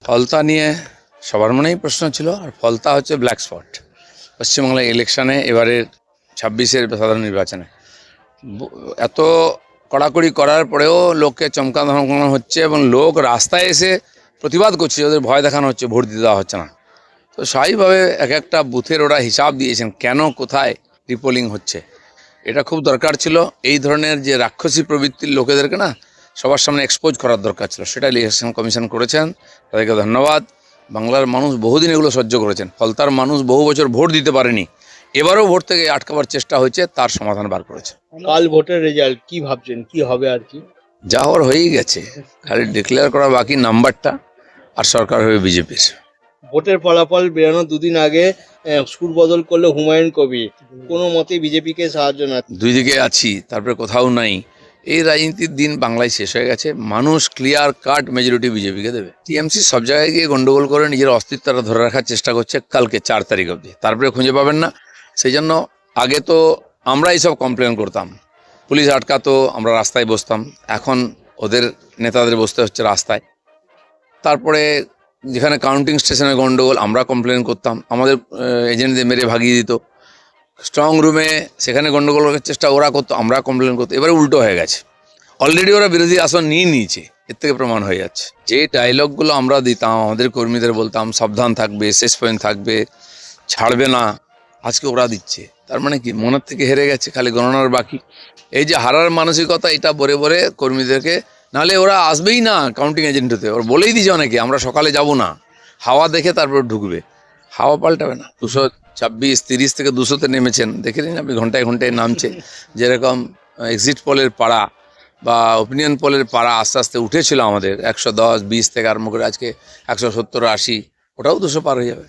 ফলতা নিয়ে সবার মনেই প্রশ্ন ছিল, আর ফলতা হচ্ছে ব্ল্যাক স্পট পশ্চিমবাংলার ইলেকশনে, এবারের 26-এর সাধারণ নির্বাচনে। এত কড়াকড়ি করার পরেও লোককে চমকা ধমকানো হচ্ছে এবং লোক রাস্তায় এসে প্রতিবাদ করছে, ওদের ভয় দেখানো হচ্ছে, ভোট দিতে দেওয়া হচ্ছে না। তো স্বাভাবিকভাবে এক একটা বুথের ওরা হিসাব দিয়েছেন কেন কোথায় রিপোলিং হচ্ছে। এটা খুব দরকার ছিল। এই ধরনের যে রাক্ষসী প্রবৃত্তির লোকেদেরকে না সবার সামনে এক্সপোজ করার দরকার ছিল, সেটা ইলেকশন কমিশন করেছেন, তাদেরকে ধন্যবাদ। বাংলার মানুষ বহুদিন এগুলো সহ্য করেছেন, ফলতার মানুষ বহু বছর ভোট দিতে পারেনি, এবারও ভোট থেকে আটকাবার চেষ্টা হয়েছে, তার সমাধান বার করেছে। কাল ভোটের রেজাল্ট কি ভাবছেন, কি হবে আর কি? যা হওয়ার হয়েই গেছে, খালি ডিক্লেয়ার করা বাকি নাম্বারটা, আর সরকার হবে বিজেপির। ভোটের ফলাফল বেরোনোর দুদিন আগে সুর বদল করলো হুমায়ুন কবির, কোনো মতে বিজেপিকে সাহায্য না। দুই দিকে আছি, তারপরে কোথাও নাই। এই রাজনীতির দিন বাংলায় শেষ হয়ে গেছে। মানুষ ক্লিয়ার কাট মেজরিটি বিজেপিকে দেবে। টিএমসি সব জায়গায় গিয়ে গন্ডগোল করে নিজের অস্তিত্বটা ধরে রাখার চেষ্টা করছে কালকে 4 তারিখ অবধি, তারপরে খুঁজে পাবেন না। সেই জন্য আগে তো আমরা এইসব কমপ্লেন করতাম, পুলিশ আটকাতো, আমরা রাস্তায় বসতাম। এখন ওদের নেতাদের বসতে হচ্ছে রাস্তায়। তারপরে যেখানে কাউন্টিং স্টেশনে গন্ডগোল, আমরা কমপ্লেন করতাম, আমাদের এজেন্টদের মেরে ভাগিয়ে দিত। স্ট্রং রুমে সেখানে গন্ডগোল করার চেষ্টা ওরা করতো, আমরা কমপ্লেন করতো। এবারে উল্টো হয়ে গেছে, অলরেডি ওরা বিরোধী আসন নিয়ে নিয়েছে, এর থেকে প্রমাণ হয়ে যাচ্ছে। যে ডায়লগগুলো আমরা দিতাম, আমাদের কর্মীদের বলতাম সাবধান থাকবে, শেষ পর্যন্ত থাকবে, ছাড়বে না, আজকে ওরা দিচ্ছে। তার মানে কি মনের থেকে হেরে গেছে, খালি গণনার বাকি। এই যে হারার মানসিকতা, এটা বরে বরে কর্মীদেরকে, নাহলে ওরা আসবেই না কাউন্টিং এজেন্ট হতে। ওরা বলেই দিয়েছে অনেকে, আমরা সকালে যাব না, হাওয়া দেখে তারপর ঢুকবে। হাওয়া পাল্টাবে না। 226-30 থেকে 200-তে নেমেছেন, দেখে নিন আপনি, ঘন্টায় ঘন্টায় নামছে। যেরকম এক্সিট পোলের পাড়া বা ওপিনিয়ন পোলের পাড়া আস্তে আস্তে উঠেছিল আমাদের 110-20 থেকে আরম্ভ করে আজকে 170-80, ওটাও 200 পার হয়ে যাবে।